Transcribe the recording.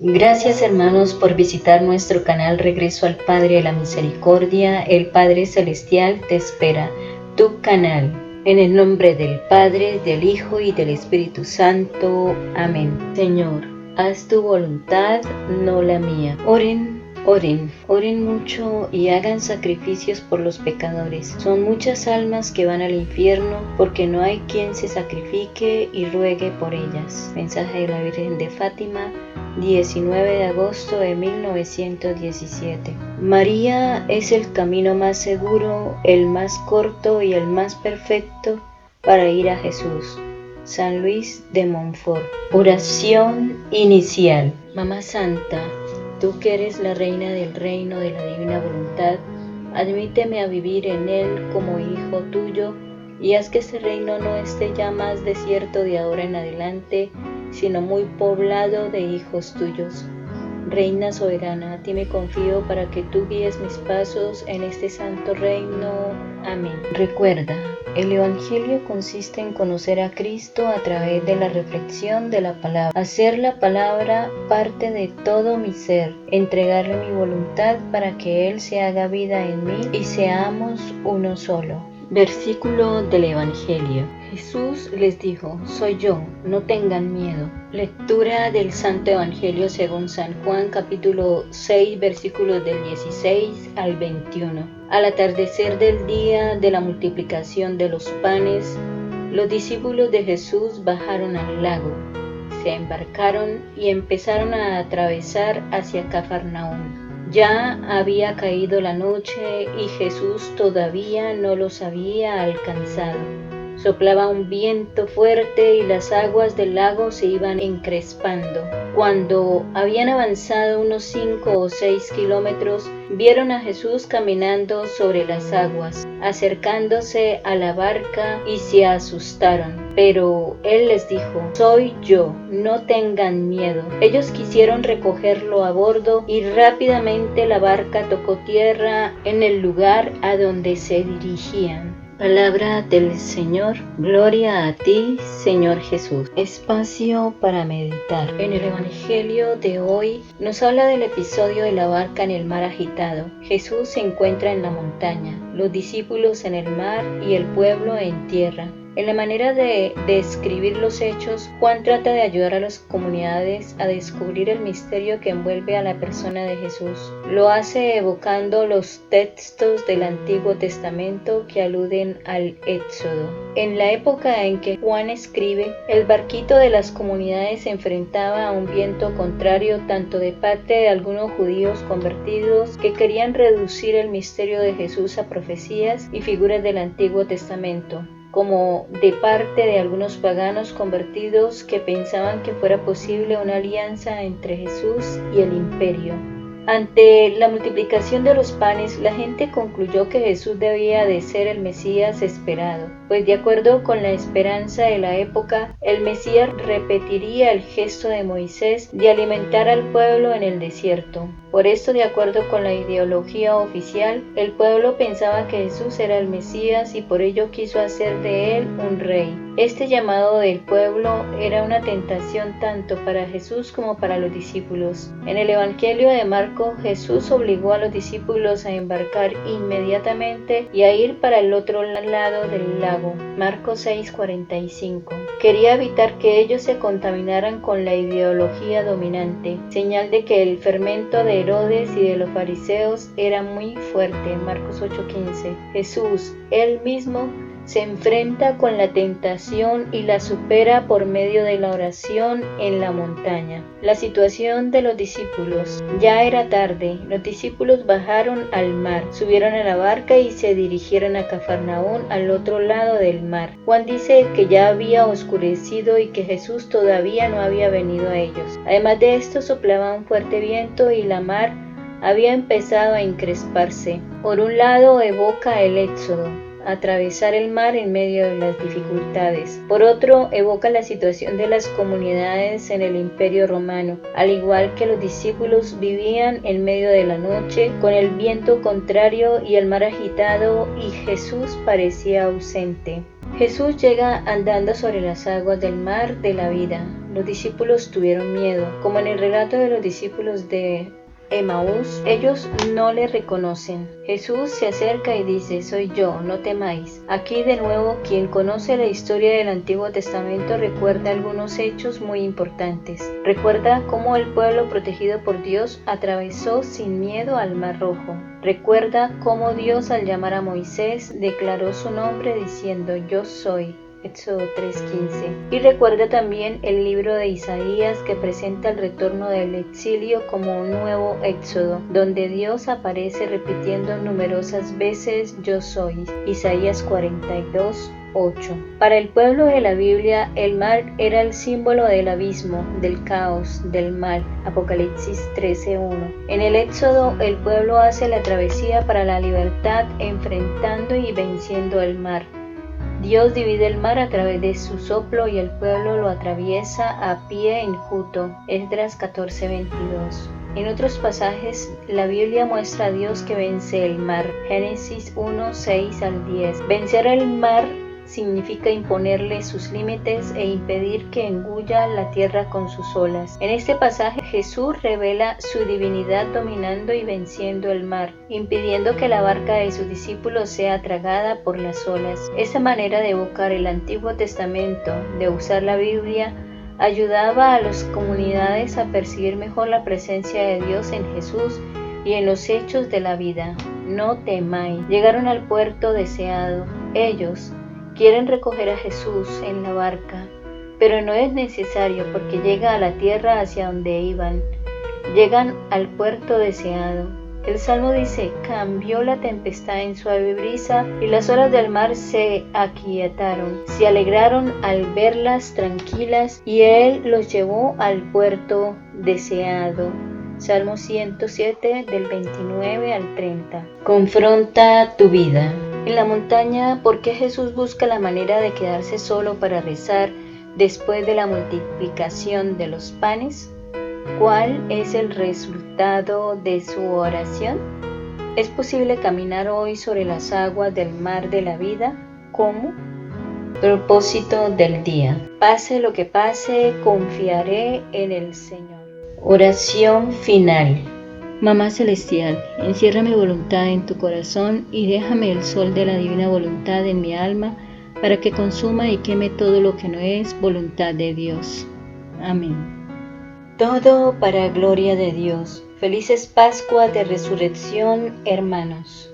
Gracias hermanos por visitar nuestro canal Regreso al Padre de la Misericordia. El Padre Celestial te espera. Tu canal. En el nombre del Padre, del Hijo y del Espíritu Santo. Amén. Señor, haz tu voluntad, no la mía. Oren mucho y hagan sacrificios por los pecadores. Son muchas almas que van al infierno porque no hay quien se sacrifique y ruegue por ellas. Mensaje de la Virgen de Fátima, 19 de agosto de 1917. María es el camino más seguro, el más corto y el más perfecto para ir a Jesús. San Luis de Montfort. Oración inicial. Mamá Santa, tú que eres la reina del reino de la divina voluntad, admíteme a vivir en él como hijo tuyo y haz que este reino no esté ya más desierto de ahora en adelante, sino muy poblado de hijos tuyos. Reina soberana, a ti me confío para que tú guíes mis pasos en este santo reino. Amén. Recuerda, el Evangelio consiste en conocer a Cristo a través de la reflexión de la palabra, hacer la palabra parte de todo mi ser, entregarle mi voluntad para que Él se haga vida en mí y seamos uno solo. Versículo del Evangelio. Jesús les dijo: soy yo, no tengan miedo. Lectura del Santo Evangelio según San Juan, capítulo 6, versículos del 16 al 21. Al atardecer del día de la multiplicación de los panes, los discípulos de Jesús bajaron al lago, se embarcaron y empezaron a atravesar hacia Cafarnaúm. Ya había caído la noche y Jesús todavía no los había alcanzado. Soplaba un viento fuerte y las aguas del lago se iban encrespando. Cuando habían avanzado unos 5 o 6 kilómetros, vieron a Jesús caminando sobre las aguas, acercándose a la barca y se asustaron. Pero Él les dijo: soy yo, no tengan miedo. Ellos quisieron recogerlo a bordo y rápidamente la barca tocó tierra en el lugar a donde se dirigían. Palabra del Señor. Gloria a ti, Señor Jesús. Espacio para meditar. En el Evangelio de hoy nos habla del episodio de la barca en el mar agitado. Jesús se encuentra en la montaña, los discípulos en el mar y el pueblo en tierra. En la manera de describir los hechos, Juan trata de ayudar a las comunidades a descubrir el misterio que envuelve a la persona de Jesús. Lo hace evocando los textos del Antiguo Testamento que aluden al Éxodo. En la época en que Juan escribe, el barquito de las comunidades se enfrentaba a un viento contrario tanto de parte de algunos judíos convertidos que querían reducir el misterio de Jesús a profecías y figuras del Antiguo Testamento, como de parte de algunos paganos convertidos que pensaban que fuera posible una alianza entre Jesús y el imperio. Ante la multiplicación de los panes, la gente concluyó que Jesús debía de ser el Mesías esperado, pues de acuerdo con la esperanza de la época, el Mesías repetiría el gesto de Moisés de alimentar al pueblo en el desierto. Por esto, de acuerdo con la ideología oficial, el pueblo pensaba que Jesús era el Mesías y por ello quiso hacer de él un rey. Este llamado del pueblo era una tentación tanto para Jesús como para los discípulos. En el Evangelio de Marcos, Jesús obligó a los discípulos a embarcar inmediatamente y a ir para el otro lado del lago. Marcos 6:45. Quería evitar que ellos se contaminaran con la ideología dominante, señal de que el fermento de Herodes y de los fariseos era muy fuerte. Marcos 8:15. Jesús, él mismo, se enfrenta con la tentación y la supera por medio de la oración en la montaña. La situación de los discípulos. Ya era tarde, los discípulos bajaron al mar, subieron a la barca y se dirigieron a Cafarnaúm, al otro lado del mar. Juan dice que ya había oscurecido y que Jesús todavía no había venido a ellos. Además de esto, soplaba un fuerte viento y la mar había empezado a encresparse. Por un lado, evoca el Éxodo, atravesar el mar en medio de las dificultades. Por otro, evoca la situación de las comunidades en el Imperio Romano. Al igual que los discípulos, vivían en medio de la noche, con el viento contrario y el mar agitado, y Jesús parecía ausente. Jesús llega andando sobre las aguas del mar de la vida. Los discípulos tuvieron miedo. Como en el relato de los discípulos de Emaús, ellos no le reconocen. Jesús se acerca y dice: soy yo, no temáis. Aquí de nuevo, quien conoce la historia del Antiguo Testamento recuerda algunos hechos muy importantes. Recuerda cómo el pueblo protegido por Dios atravesó sin miedo al Mar Rojo. Recuerda cómo Dios, al llamar a Moisés, declaró su nombre diciendo: yo soy. Éxodo 3:15. Y recuerda también el libro de Isaías, que presenta el retorno del exilio como un nuevo éxodo, donde Dios aparece repitiendo numerosas veces: yo soy. Isaías 42:8. Para el pueblo de la Biblia, el mar era el símbolo del abismo, del caos, del mal. Apocalipsis 13:1. En el Éxodo, el pueblo hace la travesía para la libertad, enfrentando y venciendo el mar. Dios divide el mar a través de su soplo y el pueblo lo atraviesa a pie enjuto. Esdras 14:22. En otros pasajes, la Biblia muestra a Dios que vence el mar. Génesis 1:6-10. Vencer el mar significa imponerle sus límites e impedir que engulla la tierra con sus olas. En este pasaje, Jesús revela su divinidad dominando y venciendo el mar, impidiendo que la barca de sus discípulos sea tragada por las olas. Esta manera de evocar el Antiguo Testamento, de usar la Biblia, ayudaba a las comunidades a percibir mejor la presencia de Dios en Jesús y en los hechos de la vida. No temáis. Llegaron al puerto deseado. Ellos quieren recoger a Jesús en la barca, pero no es necesario porque llega a la tierra hacia donde iban. Llegan al puerto deseado. El Salmo dice: cambió la tempestad en suave brisa y las olas del mar se aquietaron. Se alegraron al verlas tranquilas y Él los llevó al puerto deseado. Salmo 107 del 29 al 30. Confronta tu vida. En la montaña, ¿por qué Jesús busca la manera de quedarse solo para rezar después de la multiplicación de los panes? ¿Cuál es el resultado de su oración? ¿Es posible caminar hoy sobre las aguas del mar de la vida? ¿Cómo? Propósito del día. Pase lo que pase, confiaré en el Señor. Oración final. Mamá Celestial, encierra mi voluntad en tu corazón y déjame el sol de la divina voluntad en mi alma para que consuma y queme todo lo que no es voluntad de Dios. Amén. Todo para gloria de Dios. Felices Pascuas de Resurrección, hermanos.